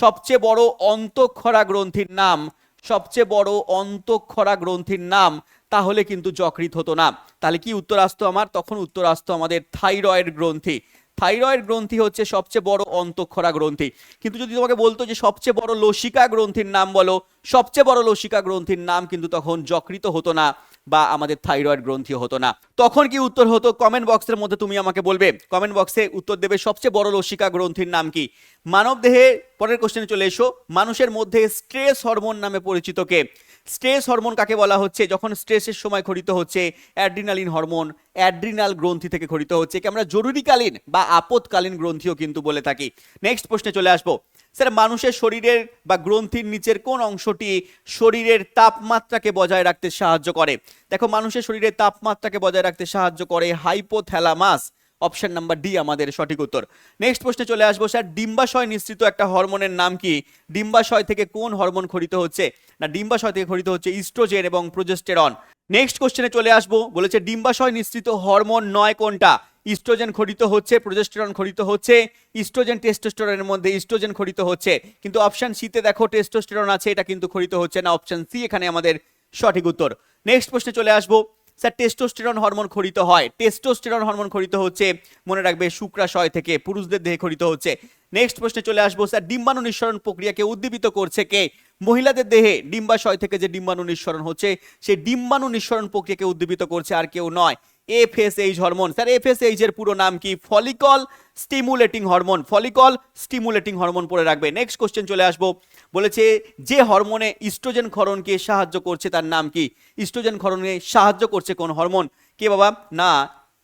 সবচেয়ে বড় অন্তঃক্ষরা গ্রন্থির নাম, সবচেয়ে বড় অন্তঃক্ষরা গ্রন্থির নাম, তাহলে কিন্তু যকৃৎ হতো না। তাহলে কি উত্তর আসতো আমার? তখন উত্তর আসতো আমাদের থাইরয়েড গ্রন্থি। থাইরয়েড গ্রন্থি হচ্ছে সবচেয়ে বড় অন্তঃক্ষরা গ্রন্থি। কিন্তু যদি তোমাকে বলতো যে সবচেয়ে বড় লসিকা গ্রন্থির নাম বলো, সবচেয়ে বড় লসিকা গ্রন্থির নাম কিন্তু তখন যকৃৎ হতো না বা আমাদের থাইরয়েড গ্রন্থি হতো না। তখন কি উত্তর হতো? কমেন্ট বক্সের মধ্যে তুমি আমাকে বলবে, কমেন্ট বক্সে উত্তর দেবে সবচেয়ে বড় লসিকা গ্রন্থির নাম কি। মানব দেহে, পরের কোশ্চেনে চলে এসো, মানুষের মধ্যে স্ট্রেস হরমোন নামে পরিচিত কে? স্ট্রেস হরমোন কাকে বলা হচ্ছে? যখন স্ট্রেসের সময় খরিত হচ্ছে অ্যাড্রিনালিন হরমোন, অ্যাড্রিনাল গ্রন্থি থেকে খরিত হচ্ছে, একে আমরা জরুরিকালীন বা আপদকালীন গ্রন্থিও কিন্তু বলে থাকি। নেক্সট প্রশ্নে চলে আসবো স্যার, মানুষের শরীরের বা গ্রন্থির নিচের কোন অংশটি শরীরের তাপমাত্রাকে বজায় রাখতে সাহায্য করে? দেখো, মানুষের শরীরের তাপমাত্রাকে বজায় রাখতে সাহায্য করে হাইপোথ্যালামাস। অপশন নাম্বার ডি আমাদের সঠিক উত্তর। নেক্সট প্রশ্নে চলে আসবো স্যার, ডিম্বাশয় নিঃসৃত একটা হরমোনের নাম কি? ডিম্বাশয় থেকে কোন হরমোন খরিত হচ্ছে? না, ডিম্বাশয় থেকে খরিত হচ্ছে ইস্ট্রোজেন এবং প্রোজেস্টেরন। নেক্সট কোশ্চেনে চলে আসবো। বলেছে ডিম্বাশয় নিঃসৃত হরমোন নয় কোনটা? ইস্ট্রোজেন খরিত হচ্ছে, প্রোজেস্টেরন খরিত হচ্ছে, ইস্ট্রোজেন টেস্টোস্টেরনের মধ্যে ইস্ট্রোজেন খরিত হচ্ছে, কিন্তু অপশন সিতে দেখো টেস্টোস্টেরন আছে, এটা কিন্তু খরিত হচ্ছে না। অপশন সি এখানে আমাদের সঠিক উত্তর। নেক্সট প্রশ্নে চলে আসবো স্যার টেস্টোস্টেরন হরমোন খরিত হয়, টেস্টোস্টেরন হরমোন খরিত হচ্ছে মনে রাখবে শুক্রাশয় থেকে, পুরুষদের দেহে খরিত হচ্ছে। নেক্সট প্রশ্নে চলে আসবো স্যার, ডিম্বাণু নিঃসরণ প্রক্রিয়াকে উদ্দীপিত করছে কে? মহিলাদের দেহে ডিম্বাশয় থেকে যে ডিম্বাণু নিঃসরণ হচ্ছে সেই ডিম্বাণু নিঃসরণ প্রক্রিয়াকে উদ্দীপিত করছে আর কেউ নয়, এফএসএইচ হরমোন। স্যার এফএসএইচ এর পুরো নাম কি? Follicle stimulating hormone, follicle stimulating hormone পড়ে রাখবে। নেক্সট কোশ্চেন চলে আসবো, বলেছে যে হরমোনে ইস্ট্রোজেন ক্ষরণকে সাহায্য করছে তার নাম কি? ইস্ট্রোজেন ক্ষরণে সাহায্য করছে কোন হরমোন? কে বাবা? না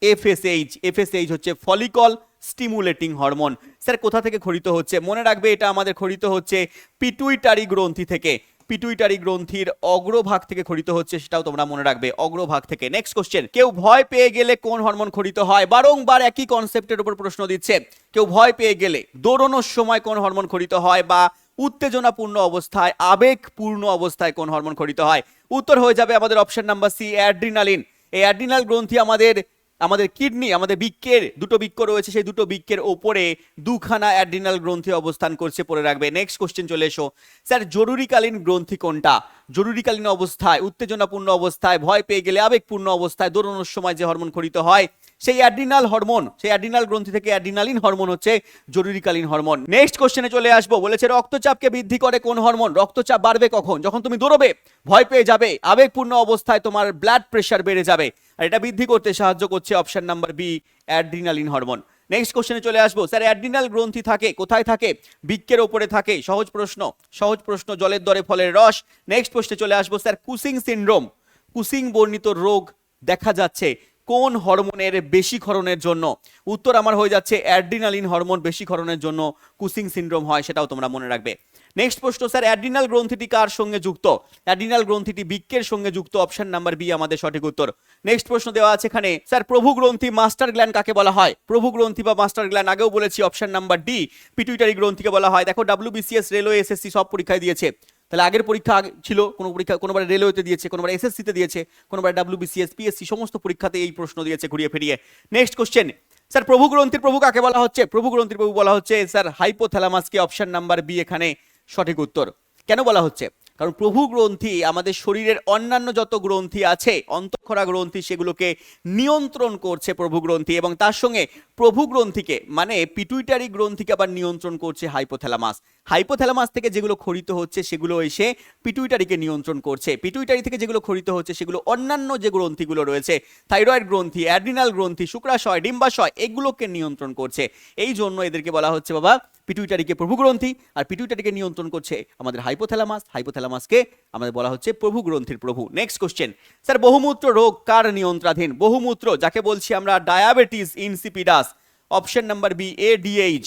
এফএসএইচ। এফএসএইচ হচ্ছে ফলিকল স্টিমুলেটিং হরমোন। স্যার কোথা থেকে খরিত হচ্ছে? মনে রাখবে এটা আমাদের খরিত হচ্ছে পিটুইটারি গ্রন্থি থেকে, পিটুইটারি গ্রন্থির অগ্রভাগ থেকে খরিত হচ্ছে, সেটাও তোমরা মনে রাখবে, অগ্রভাগ থেকে। নেক্সট কোশ্চেন, কেউ ভয় পেয়ে গেলে কোন হরমোন খরিত হয়? বারংবার একই কনসেপ্টের উপর প্রশ্ন দিচ্ছে। কেউ ভয় পেয়ে গেলে দৌড়ানোর সময় কোন হরমোন খরিত হয়, বা উত্তেজনাপূর্ণ অবস্থায়, আবেগপূর্ণ অবস্থায় কোন হরমোন খরিত হয়? উত্তর হয়ে যাবে আমাদের অপশন নাম্বার সি, অ্যাড্রিনালিন। এই অ্যাড্রিনাল গ্রন্থি আমাদের কিডনি, আমাদের বৃক্কের দুটো বৃক্ক রয়েছে, সেই দুটো বৃক্কের ওপরে দুখানা অ্যাড্রিনাল গ্রন্থি অবস্থান করছে, পড়ে রাখবে। নেক্সট কোশ্চেন চলে এসো, স্যার জরুরিকালীন গ্রন্থি কোনটা? জরুরিকালীন অবস্থায়, উত্তেজনাপূর্ণ অবস্থায়, ভয় পেয়ে গেলে, আবেগপূর্ণ অবস্থায়, দৌড়ানোর সময় যে হরমোন খরিত হয় সেই অ্যাড্রিনাল হরমোন, সেই অ্যাড্রিনাল গ্রন্থি থেকে অ্যাড্রিনালিন হরমোন হচ্ছে জরুরিকালীন হরমোন। নেক্সট কোশ্চেনে চলে আসবো, বলেছে রক্তচাপকে বৃদ্ধি করে কোন হরমোন? রক্তচাপ বাড়বে কখন? যখন তুমি দৌড়বে, ভয় পেয়ে যাবে, আবেগপূর্ণ অবস্থায় তোমার ব্লাড প্রেশার বেড়ে যাবে, আর এটা বৃদ্ধি করতে সাহায্য করছে option number B, adrenaline hormone. Next কোশ্চেনে চলে আসবো, স্যার অ্যাড্রিনাল গ্রন্থি থাকে কোথায়? থাকে বৃক্কের ওপরে থাকে। সহজ প্রশ্ন, সহজ প্রশ্ন, জলের দরে ফলের রস। নেক্সট প্রশ্নে চলে আসবো, স্যার কুসিং সিনড্রোম, কুসিং বর্ণিত রোগ দেখা যাচ্ছে কোন হরমোনের বেশি ক্ষরণের জন্য? উত্তর আমার হয়ে যাচ্ছে অ্যাড্রিনালিন হরমোন বেশি ক্ষরণের জন্য কুসিং সিনড্রোম হয়, সেটাও তোমরা মনে রাখবে। নেক্সট প্রশ্ন, স্যার অ্যাড্রিনাল গ্রন্থিটি কার সঙ্গে যুক্ত? অ্যাড্রিনাল গ্রন্থিটি বৃক্কের সঙ্গে যুক্ত, অপশন নাম্বার বি আমাদের সঠিক উত্তর। নেক্সট প্রশ্ন দেওয়া আছে এখানে, স্যার প্রভু গ্রন্থি মাস্টার গ্ল্যান্ড কাকে বলা হয়? প্রভু গ্রন্থি বা মাস্টার গ্ল্যান্ড আগেও বলেছি, অপশন নাম্বার ডি, পিটুইটারি গ্রন্থিকে বলা হয়। দেখো ডব্লিউবিসিএস, রেলওয়ে, এসএসসি সব পরীক্ষায় দিয়েছে, তাহলে আগের পরীক্ষা ছিল, কোনো পরীক্ষা কোনোবার রেলওয়েতে দিয়েছে, কোনোবার এসএসসিতে দিয়েছে, কোনোবার ডব্লিউবিসিএস, পিএসসি সমস্ত পরীক্ষাতে এই প্রশ্ন দিয়েছে ঘুরিয়ে ফিরিয়ে। নেক্সট কোশ্চেন, স্যার প্রভু গ্রন্থির প্রভু কাকে বলা হচ্ছে? প্রভু গ্রন্থির প্রভু বলা হচ্ছে স্যার হাইপোথ্যালামাসকে, অপশন নাম্বার বি এখানে সঠিক উত্তর। কেন বলা হচ্ছে? কারণ প্রভু গ্রন্থি আমাদের শরীরের অন্যান্য যত গ্রন্থি আছে, অন্তঃক্ষরা গ্রন্থি, সেগুলোকে নিয়ন্ত্রণ করছে প্রভু গ্রন্থি, এবং তার সঙ্গে প্রভু গ্রন্থিকে মানে পিটুইটারি গ্রন্থিকে আবার নিয়ন্ত্রণ করছে হাইপোথ্যালামাস। হাইপোথ্যালামাস থেকে যেগুলো খরিত হচ্ছে সেগুলো এসে পিটুইটারিকে নিয়ন্ত্রণ করছে, পিটুইটারি থেকে যেগুলো খরিত হচ্ছে সেগুলো অন্যান্য যে গ্রন্থিগুলো রয়েছে, থাইরয়েড গ্রন্থি, অ্যাড্রিনাল গ্রন্থি, শুক্রাশয়, ডিম্বাশয়, এগুলোকে নিয়ন্ত্রণ করছে। এই জন্য এদেরকে বলা হচ্ছে বাবা পিটুইটারিকে প্রভু গ্রন্থি, আর পিটুইটারিকে নিয়ন্ত্রণ করছে আমাদের হাইপোথ্যালামাস, হাইপোথ্যালামাসকে আমাদের বলা হচ্ছে প্রভু গ্রন্থির প্রভু। নেক্সট কোশ্চেন, স্যার বহুমূত্র রোগ কার নিয়ন্ত্রণাধীন? বহুমূত্র যাকে বলছি আমরা diabetes insipidus, option number B, ADH,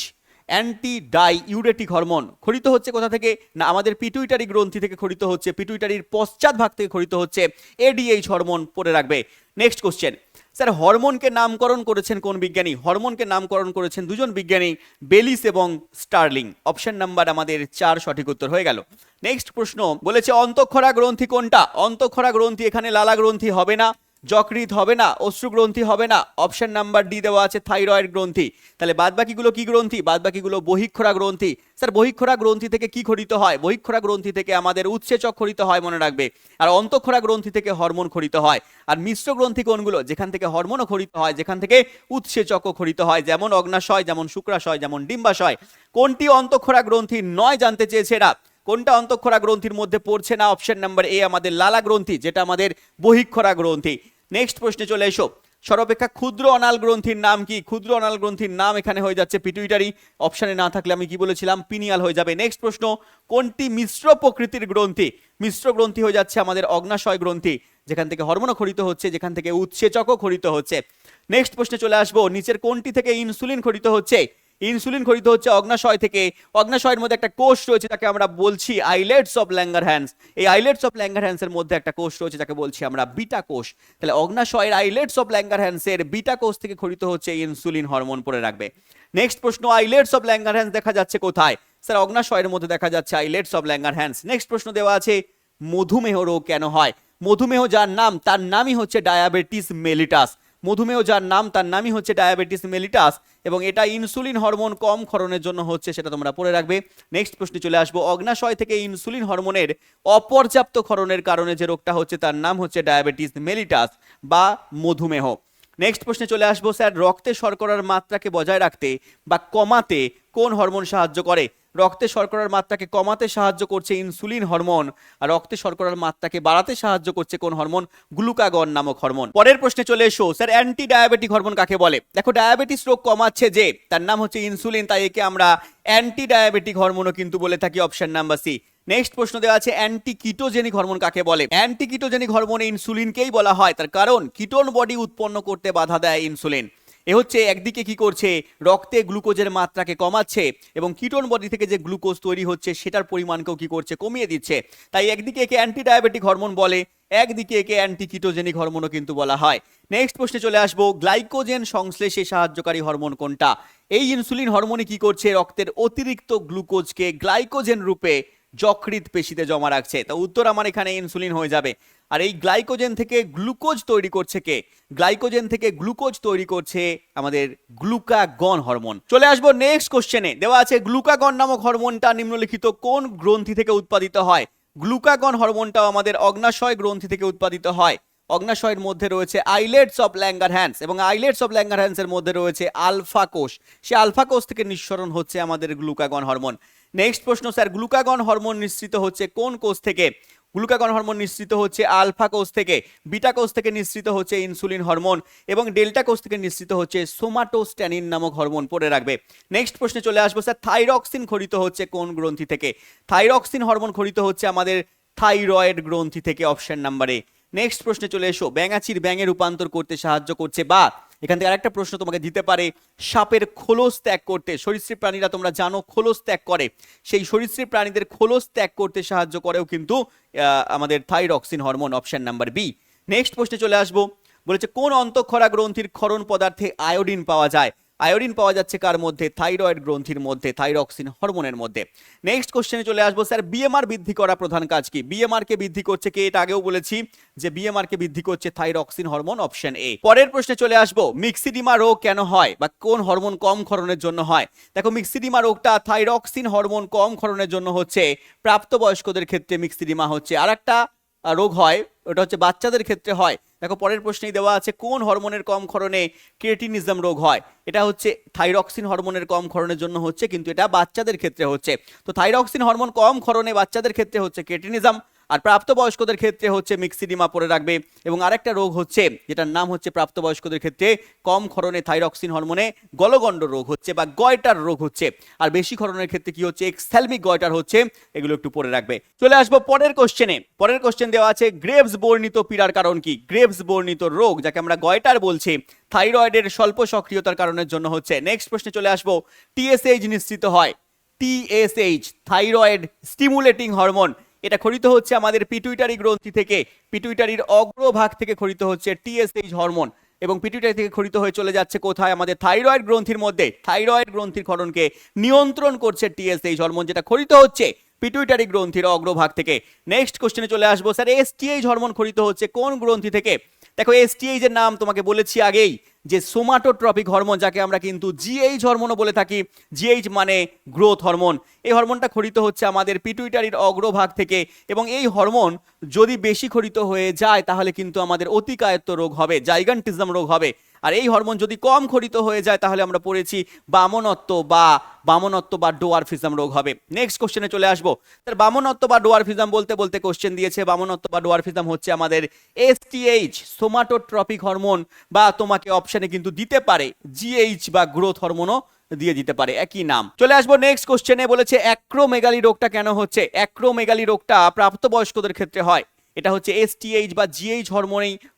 anti diuretic hormone খরিত হচ্ছে কোথা থেকে? না আমাদের পিটুইটারি গ্রন্থি থেকে খরিত হচ্ছে, পিটুইটারির পশ্চাৎ ভাগ থেকে খরিত হচ্ছে এডিএইচ হরমোন, পড়ে রাখবে। নেক্সট কোশ্চেন, স্যার হরমোনকে নামকরণ করেছেন কোন বিজ্ঞানী? হরমোনকে নামকরণ করেছেন দুজন বিজ্ঞানী, বেলিস এবং স্টার্লিং, অপশন নাম্বার আমাদের 4 সঠিক উত্তর হয়ে গেল। নেক্সট প্রশ্ন, বলেছে অন্তঃক্ষরা গ্রন্থি কোনটা? অন্তঃক্ষরা গ্রন্থি এখানে লালা গ্রন্থি হবে না, যকৃৎ হবে না, অশ্রু গ্রন্থি হবে না, অপশন নাম্বার ডি দেওয়া আছে থাইরয়েড গ্রন্থি। তাহলে বাদবাকিগুলো কি গ্রন্থি? বাদবাকিগুলো বহিঃক্ষরা গ্রন্থি। স্যার বহিঃক্ষরা গ্রন্থি থেকে কি খরিত হয়? বহিঃক্ষরা গ্রন্থি থেকে আমাদের উৎসেচক খরিত হয়, মনে রাখবে। আর অন্তঃক্ষরা গ্রন্থি থেকে হরমোন খরিত হয়। আর মিশ্র গ্রন্থি কোনগুলো? যেখান থেকে হরমোনও খরিত হয়, যেখান থেকে উৎসেচকও খরিত হয়, যেমন অগ্নাশয়, যেমন শুক্রাশয়, যেমন ডিম্বাশয়। কোনটি অন্তঃক্ষরা গ্রন্থি নয় জানতে চেয়েছে এরা। কোনটা অন্তঃক্ষরা গ্রন্থির মধ্যে পড়ছে না? অপশন নাম্বার এ আমাদের লালা গ্রন্থি, যেটা আমাদের বহিঃক্ষরা গ্রন্থি। নেক্সট প্রশ্নে চলে এসো, সর্বাপেক্ষা ক্ষুদ্র অনাল গ্রন্থির নাম কি? ক্ষুদ্র অনাল গ্রন্থির নাম এখানে হয়ে যাচ্ছে পিটুইটারি, অপশনে না থাকলে আমি কি বলেছিলাম? পিনিয়াল হয়ে যাবে। নেক্সট প্রশ্ন, কোনটি মিশ্র প্রকৃতির গ্রন্থি? মিশ্র গ্রন্থি হয়ে যাচ্ছে আমাদের অগ্নাশয় গ্রন্থি, যেখান থেকে হরমোনও খরিত হচ্ছে, যেখান থেকে উৎসেচকও খরিত হচ্ছে। নেক্সট প্রশ্নে চলে আসবো, নিচের কোনটি থেকে ইনসুলিন খরিত হচ্ছে? ইনসুলিন খরিত হচ্ছে অগ্নাশয় থেকে। অগ্নাশয়ের মধ্যে একটা কোষ রয়েছে যাকে আমরা বলছি আইলেটস অফ ল্যাঙ্গারহ্যান্স। এই আইলেটস অফ ল্যাঙ্গারহ্যান্সের মধ্যে একটা কোষ রয়েছে যাকে বলছি আমরা বিটা কোষ। তাহলে অগ্নাশয়ের আইলেটস অফ ল্যাঙ্গারহ্যান্সের বিটা কোষ থেকে খরিত হচ্ছে ইনসুলিন হরমোন, পড়ে রাখবে। নেক্সট প্রশ্ন, আইলেটস অফ ল্যাঙ্গারহ্যান্স দেখা যাচ্ছে কোথায়? স্যার অগ্নাশয়ের মধ্যে দেখা যাচ্ছে আইলেটস অফ ল্যাঙ্গারহ্যান্স। নেক্সট প্রশ্ন দেওয়া আছে, মধুমেহ রোগ কেন হয়? মধুমেহ যার নাম, তার নামই হচ্ছে ডায়াবেটিস মেলিটাস। মধুমেহ যার নাম তার নামই হচ্ছে ডায়াবেটিস মেলিটাস, এবং এটা ইনসুলিন হরমোন কম ক্ষরণের জন্য হচ্ছে, সেটা তোমরা পড়ে রাখবে। নেক্সট প্রশ্নে চলে আসবো, অগ্নাশয় থেকে ইনসুলিন হরমোনের অপর্যাপ্ত ক্ষরণের কারণে যে রোগটা হচ্ছে তার নাম হচ্ছে ডায়াবেটিস মেলিটাস বা মধুমেহ। নেক্সট প্রশ্নে চলে আসবো, স্যার রক্তে শর্করার মাত্রাকে বজায় রাখতে বা কমাতে কোন হরমোন সাহায্য করে? রক্তে শর্করার মাত্রাকে কমাতে সাহায্য করছে ইনসুলিন হরমোন, আর রক্তে শর্করার মাত্রাকে বাড়াতে সাহায্য করছে কোন হরমোন? গ্লুকাগন নামক হরমোন। পরের প্রশ্নে চলে এসো, স্যার অ্যান্টি ডায়াবেটিক হরমোন কাকে বলে? দেখো ডায়াবেটিস রোগ কমাচ্ছে যে, তার নাম হচ্ছে ইনসুলিন, তাই একে আমরা অ্যান্টি ডায়াবেটিক হরমোনও কিন্তু বলে থাকি, অপশন নাম্বার সি। নেক্সট প্রশ্ন দেওয়া আছে, অ্যান্টি কিটোজেনিক হরমোন কাকে বলে? অ্যান্টি কিটোজেনিক হরমোন ইনসুলিনকেই বলা হয়, তার কারণ কিটোন বডি উৎপন্ন করতে বাধা দেয় ইনসুলিন। এ হচ্ছে একদিকে কি করছে, রক্তে গ্লুকোজের মাত্রাকে কমাচ্ছে এবং কিটোন বডি থেকে যে গ্লুকোজ তৈরি হচ্ছে সেটার পরিমাণকেও কি করছে, কমিয়ে দিচ্ছে। তাই একদিকে একে অ্যান্টি ডায়াবেটিক হরমোন বলে, একদিকে একে অ্যান্টি কিটোজেনিক হরমোনও কিন্তু বলা হয়। নেক্সট প্রশ্নে চলে আসবো, গ্লাইকোজেন সংশ্লেষে সাহায্যকারী হরমোন কোনটা? এই ইনসুলিন হরমোনই কি করছে, রক্তের অতিরিক্ত গ্লুকোজকে গ্লাইকোজেন রূপে যকৃৎ পেশিতে জমা রাখছে। তো উত্তর আমার এখানে ইনসুলিন হয়ে যাবে। আর এই গ্লাইকোজেন থেকে গ্লুকোজ তৈরি করছে কে? গ্লাইকোজেন থেকে গ্লুকোজ তৈরি করছে আমাদের গ্লুকাগন হরমোন। চলে আসবো নেক্সট কোশ্চেনে, দেওয়া আছে গ্লুকাগন নামক হরমোনটা নিম্নলিখিত কোন গ্রন্থি থেকে উৎপাদিত হয়? গ্লুকাগন হরমোনটাও আমাদের অগ্নাশয় গ্রন্থি থেকে উৎপাদিত হয়। অগ্নাশয়ের মধ্যে রয়েছে আইলেটস অফ ল্যাঙ্গারহ্যান্স, এবং আইলেটস অফ ল্যাঙ্গারহ্যান্সের মধ্যে রয়েছে আলফা কোষ। সে আলফা কোষ থেকে নিঃসরণ হচ্ছে আমাদের গ্লুকাগন হরমোন। নেক্সট প্রশ্ন, স্যার গ্লুকাগন হরমোন নিঃসৃত হচ্ছে কোন কোষ থেকে? গ্লুকাগন হরমোন নিঃসৃত হচ্ছে আলফা কোষ থেকে, বিটা কোষ থেকে নিঃসৃত হচ্ছে ইনসুলিন হরমোন, এবং ডেল্টা কোষ থেকে নিঃসৃত হচ্ছে সোমাটোস্ট্যানিন নামক হরমোন। পড়ে রাখবে। নেক্সট প্রশ্নে চলে আসবো, স্যার থাইরক্সিন খরিত হচ্ছে কোন গ্রন্থি থেকে? থাইরক্সিন হরমোন খরিত হচ্ছে আমাদের থাইরয়েড গ্রন্থি থেকে, অপশন নাম্বারে। নেক্সট প্রশ্নে চলে এসো, ব্যাঙাচির ব্যাঙে রূপান্তর করতে সাহায্য করছে, বা এখান থেকে আরেকটা প্রশ্ন তোমাকে দিতে পারে, সাপের খোলস ত্যাগ করতে, সরীসৃপ প্রাণীরা তোমরা জানো খোলস ত্যাগ করে, সেই সরীসৃপ প্রাণীদের খোলস ত্যাগ করতে সাহায্য করেও কিন্তু আমাদের thyroxine hormone, option number B. Next প্রশ্নে চলে আসবো, বলেছে কোন অন্তঃক্ষরা গ্রন্থির ক্ষরণ পদার্থে আয়োডিন পাওয়া যায়? আয়োডিন পাওয়া যাচ্ছে কার মধ্যে? থাইরয়েড গ্রন্থির মধ্যে, থাইরক্সিন হরমোনের মধ্যে। নেক্সট কোশ্চেনে চলে আসবো, স্যার বিএমআর বৃদ্ধি করা প্রধান কাজ কি? বিএমআর কে বৃদ্ধি করছে কে? এটা আগেও বলেছি যে বিএমআর কে বৃদ্ধি করছে থাইরক্সিন হরমোন, অপশন এ। পরের প্রশ্নে চলে আসবো, মিক্সিডিমা রোগ কেন হয় বা কোন হরমোন কম ক্ষরণের জন্য হয়? দেখো মিক্সিডিমা রোগটা থাইরক্সিন হরমোন কম ক্ষরণের জন্য হচ্ছে। প্রাপ্তবয়স্কদের ক্ষেত্রে মিক্সিডিমা হচ্ছে, আর একটা রোগ হয় ওটা হচ্ছে বাচ্চাদের ক্ষেত্রে হয়। দেখো পরের প্রশ্নেই দেওয়া আছে, কোন হরমোনের কম ক্ষরণে ক্রিয়েটিনিজম রোগ হয়? এটা হচ্ছে থাইরক্সিন হরমোনের কম ক্ষরণের জন্য হচ্ছে, কিন্তু এটা বাচ্চাদের ক্ষেত্রে হচ্ছে। তো থাইরক্সিন হরমোন কম ক্ষরণে বাচ্চাদের ক্ষেত্রে হচ্ছে ক্রিয়েটিনিজম, আর প্রাপ্তবয়স্কদের ক্ষেত্রে হচ্ছে মিক্সিডিমা। পড়ে রাখবে। এবং আরেকটা রোগ হচ্ছে যেটার নাম হচ্ছে প্রাপ্তবয়স্কদের ক্ষেত্রে কম ক্ষরণে থাইরক্সিন হরমোনে গলগণ্ড রোগ হচ্ছে বা গয়টার রোগ হচ্ছে, আর বেশি ক্ষরণের ক্ষেত্রে কি হচ্ছে? এক্সথ্যালমিক গয়টার হচ্ছে। এগুলো একটু পড়ে রাখবে। চলে আসবো পরের কোশ্চেনে। পরের কোশ্চেন দেওয়া আছে, গ্রেভস বর্ণিত পীড়ার কারণ কি? গ্রেভস বর্ণিত রোগ, যাকে আমরা গয়টার বলছি, থাইরয়েডের স্বল্প সক্রিয়তার কারণের জন্য হচ্ছে। নেক্সট প্রশ্নে চলে আসবো, টিএসএইচ নিশ্চিত হয়। টিএসএইচ থাইরয়েড স্টিমুলেটিং হরমোন, এটা খরিত হচ্ছে আমাদের পিটুইটারি গ্রন্থি থেকে, পিটুইটারির অগ্রভাগ থেকে খরিত হচ্ছে টিএসএইচ হরমোন, এবং পিটুইটারি থেকে খরিত হয়ে চলে যাচ্ছে কোথায়? আমাদের থাইরয়েড গ্রন্থির মধ্যে। থাইরয়েড গ্রন্থির ক্ষরণকে নিয়ন্ত্রণ করছে টিএসএইচ হরমোন, যেটা খরিত হচ্ছে পিটুইটারি গ্রন্থির অগ্রভাগ থেকে। নেক্সট কোশ্চেনে চলে আসবো, স্যার এসটিএইচ হরমোন খরিত হচ্ছে কোন গ্রন্থি থেকে? দেখো এসটিএইচ এর নাম তোমাকে বলেছি আগেই যে সোমাটোট্রপিক হরমোন, যাকে আমরা কিন্তু জিএইচ হরমোনও বলে থাকি। জিএইচ মানে গ্রোথ হরমোন। এই হরমোনটা খরিত হচ্ছে আমাদের পিটুইটারির অগ্রভাগ থেকে, এবং এই হরমোন যদি বেশি খরিত হয়ে যায় তাহলে কিন্তু আমাদের অতিকায়ত্ত রোগ হবে, জাইগান্টিজম রোগ হবে। আর এই হরমোন যদি কম খরিত হয়ে যায় তাহলে আমরা পড়েছি বামনত্ব বা ডোয়ারফিজম রোগ হবে। নেক্সট কোশ্চেনে চলে আসবো, তার বামনত্ব বা ডোয়ারফিজম বলতে বলতে কোশ্চেন দিয়েছে। বামনত্ব বা ডোয়ারফিজম হচ্ছে আমাদের এসটিএইচ সোমাটোট্রপিক হরমোন, বা তোমাকে অপশনে কিন্তু দিতে পারে জিএইচ বা গ্রোথ হরমোনও দিয়ে দিতে পারে, একই নাম। চলে আসবো নেক্সট কোশ্চেনে। বলেছে অ্যাক্রোমেগালি রোগটা কেন হচ্ছে? অ্যাক্রোমেগালি রোগটা প্রাপ্তবয়স্কদের ক্ষেত্রে হয়। এটা হচ্ছে এসটিএইচ বা জিএইচ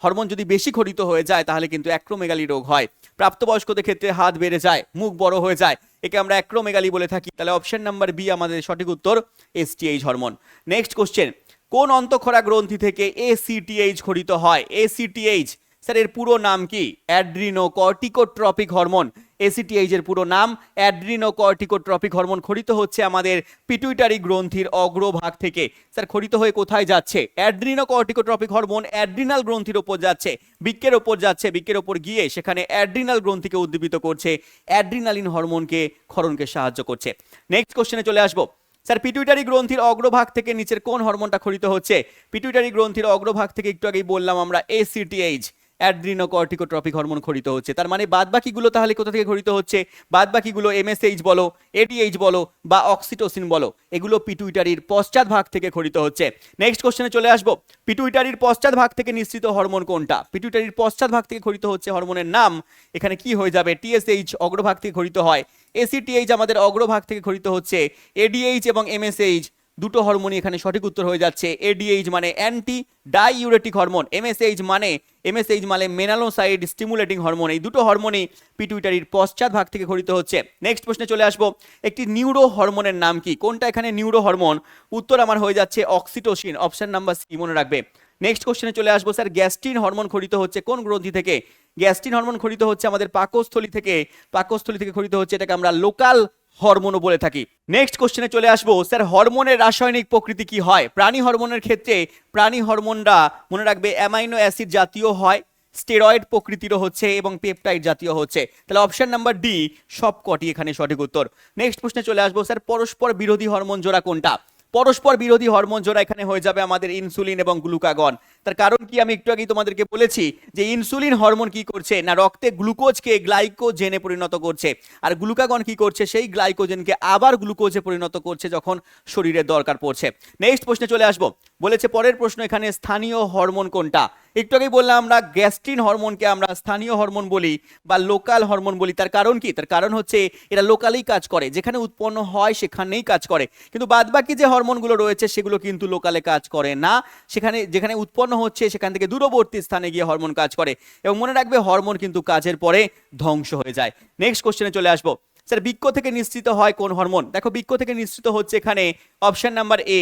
হরমোন যদি বেশি খরিত হয়ে যায় তাহলে কিন্তু অ্যাক্রোমেগালি রোগ হয়। প্রাপ্তবয়স্কদের ক্ষেত্রে হাত বেড়ে যায়, মুখ বড় হয়ে যায়, একে আমরা অ্যাক্রোমেগালি বলে থাকি। তাহলে অপশন নাম্বার বি আমাদের সঠিক উত্তর, এসটিএইচ হরমোন। নেক্সট কোশ্চেন, কোন অন্তঃক্ষরা গ্রন্থি থেকে এসিটিএইচ খরিত হয়? এসিটিএইচ স্যার এর পুরো নাম কি? Adrenocorticotropic hormone. এসিটিএইচ এর পুরো নাম অ্যাড্রিনোকর্টিকোট্রপিক হরমোন। খরিত হচ্ছে আমাদের পিটুইটারি গ্রন্থির অগ্রভাগ থেকে। স্যার খরিত হয়ে কোথায় যাচ্ছে? অ্যাড্রিনোকর্টিকোট্রপিক হরমোন অ্যাড্রিনাল গ্রন্থির ওপর যাচ্ছে, বৃক্কের ওপর যাচ্ছে, বৃক্কের ওপর গিয়ে সেখানে অ্যাড্রিনাল গ্রন্থিকে উদ্দীপিত করছে, অ্যাড্রিনালিন হরমোনকে ক্ষরণকে সাহায্য করছে। নেক্সট কোশ্চেনে চলে আসবো। স্যার পিটুইটারি গ্রন্থির অগ্রভাগ থেকে নিচের কোন হরমোনটা খরিত হচ্ছে? পিটুইটারি গ্রন্থির অগ্রভাগ থেকে একটু আগেই বললাম আমরা এসিটিএইচ, অ্যাড্রিনোকর্টিকোট্রপিক হরমোন খরিত হচ্ছে। তার মানে বাদবাকিগুলো তাহলে কোথা থেকে খরিত হচ্ছে? বাদবাকিগুলো এমএসএইচ বলো, এডিএইচ বলো বা অক্সিটোসিন বলো, এগুলো পিটুইটারির পশ্চাৎ ভাগ থেকে খরিত হচ্ছে। নেক্সট কোশ্চেনে চলে আসবো। পিটুইটারির পশ্চাৎ ভাগ থেকে নিঃসৃত হরমোন কোনটা? পিটুইটারির পশ্চাৎ ভাগ থেকে খরিত হচ্ছে হরমোনের নাম এখানে কি হয়ে যাবে? টিএসএইচ অগ্রভাগ থেকে খরিত হয়, এসিটিএইচ আমাদের অগ্রভাগ থেকে খরিত হচ্ছে, এডিএইচ এবং এমএসএইচ দুটো হরমোনই এখানে সঠিক উত্তর হয়ে যাচ্ছে। এডিএইচ মানে অ্যান্টি ডাইইউরেটিক হরমোন, এমএসএইচ মানে মেলানোসাইড স্টিমুলেটিং হরমোন। এই দুটো হরমোনই পিটুইটারির পশ্চাৎ ভাগ থেকে খরিত হচ্ছে। নেক্সট প্রশ্নে চলে আসবো। একটি নিউরো হরমোনের নাম কি? কোনটা এখানে নিউরো হরমোন? উত্তর আমার হয়ে যাচ্ছে অক্সিটোসিন, অপশন নাম্বার সি মনে রাখবে। নেক্সট কোশ্চেনে চলে আসবো। স্যার গ্যাস্ট্রিন হরমোন খরিত হচ্ছে কোন গ্রন্থি থেকে? গ্যাস্ট্রিন হরমোন খরিত হচ্ছে আমাদের পাকস্থলী থেকে, পাকস্থলী থেকে খরিত হচ্ছে, এটাকে আমরা লোকাল হরমোনও বলে থাকি। নেক্সট কোশ্চেনে চলে আসবো। স্যার হরমোনের রাসায়নিক প্রকৃতি কি হয়? প্রাণী হরমোনের ক্ষেত্রে প্রাণী হরমোনরা মনে রাখবে অ্যামাইনো অ্যাসিড জাতীয় হয়, স্টেরয়েড প্রকৃতিরও হচ্ছে এবং পেপটাইড জাতীয় হচ্ছে। তাহলে অপশন নাম্বার ডি সবকটি এখানে সঠিক উত্তর। নেক্সট প্রশ্নে চলে আসবো। স্যার পরস্পর বিরোধী হরমোন জোড়া কোনটা? পরস্পর বিরোধী হরমোন জোড়া এখানে হয়ে যাবে আমাদের ইনসুলিন এবং গ্লুকাগন। তার কারণ কি? আমি একটু আগেই তোমাদেরকে বলেছি যে ইনসুলিন হরমোন কি করছে না রক্তে গ্লুকোজকে গ্লাইকোজেনে পরিণত করছে, আর গ্লুকাগন কি করছে? সেই গ্লাইকোজেনকে আবার গ্লুকোজে পরিণত করছে যখন শরীরের দরকার পড়ছে। নেক্সট প্রশ্নে চলে আসবো। বলেছে পরের প্রশ্ন এখানে স্থানীয় হরমোন কোনটা? একটু আগেই বললাম আমরা গ্যাস্ট্রিন হরমোনকে আমরা স্থানীয় হরমোন বলি বা লোকাল হরমোন বলি। তার কারণ কি? তার কারণ হচ্ছে এরা লোকালেই কাজ করে, যেখানে উৎপন্ন হয় সেখানেই কাজ করে। কিন্তু বাদবাকি যে হরমোনগুলো রয়েছে সেগুলো কিন্তু লোকালে কাজ করে না, সেখানে যেখানে উৎপন্ন হচ্ছে সেখান থেকে দূরবর্তী স্থানে গিয়ে হরমোন কাজ করে। এবং মনে রাখবে হরমোন কিন্তু কাজের পরে ধ্বংস হয়ে যায়। নেক্সট কোশ্চেনে চলে আসবো। স্যার বৃক্ক থেকে নিঃসৃত হয় কোন হরমোন? দেখো বৃক্ক থেকে নিঃসৃত হচ্ছে এখানে option number A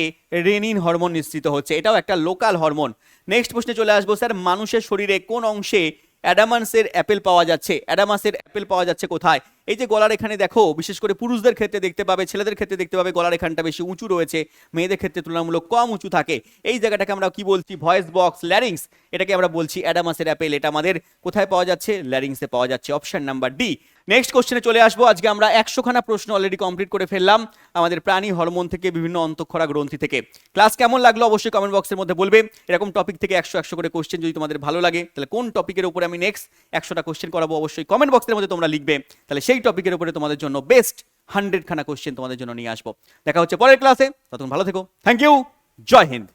renin hormone নিঃসৃত হচ্ছে, এটাও একটা লোকাল হরমোন। নেক্সট প্রশ্নে চলে আসবো। স্যার মানুষের শরীরে কোন অংশে অ্যাডামান্সের অ্যাপেল পাওয়া যাচ্ছে? অ্যাডামাসের অ্যাপেল পাওয়া যাচ্ছে কোথায়? এই যে গলার এখানে দেখো, বিশেষ করে পুরুষদের ক্ষেত্রে দেখতে পাবে, ছেলেদের ক্ষেত্রে দেখতে পাবে গলার এখানটা বেশি উঁচু রয়েছে, মেয়েদের ক্ষেত্রে তুলনামূলক কম উঁচু থাকে। এই জায়গাটাকে আমরা কি বলছি? ভয়েস বক্স, ল্যারিংস, এটাকে আমরা বলছি অ্যাডামাসের অ্যাপেল। এটা আমাদের কোথায় পাওয়া যাচ্ছে? ল্যারিংসে পাওয়া যাচ্ছে, অপশন নাম্বার ডি। নেক্সট কোশ্চেনে চলে আসবো। আজকে আমরা 100খানা প্রশ্ন অলরেডি কমপ্লিট করে ফেললাম আমাদের প্রাণী হরমোন থেকে, বিভিন্ন অন্তঃক্ষরা গ্রন্থি থেকে। ক্লাস কেমন লাগলো অবশ্যই কমেন্ট বক্সের মধ্যে বলবে। এরকম টপিক থেকে 100 করে কোশ্চেন যদি তোমাদের ভালো লাগে, তাহলে কোন টপিকের উপরে আমি নেক্সট 100টা কোশ্চেন করাবো অবশ্যই কমেন্ট বক্সের মধ্যে তোমরা লিখবে। তাহলে সেই টপিকের উপরে তোমাদের জন্য বেস্ট 100খানা কোশ্চেন তোমাদের জন্য নিয়ে আসবো। দেখা হচ্ছে পরের ক্লাসে, ততক্ষণ ভালো থেকো। থ্যাংক ইউ, জয় হিন্দ।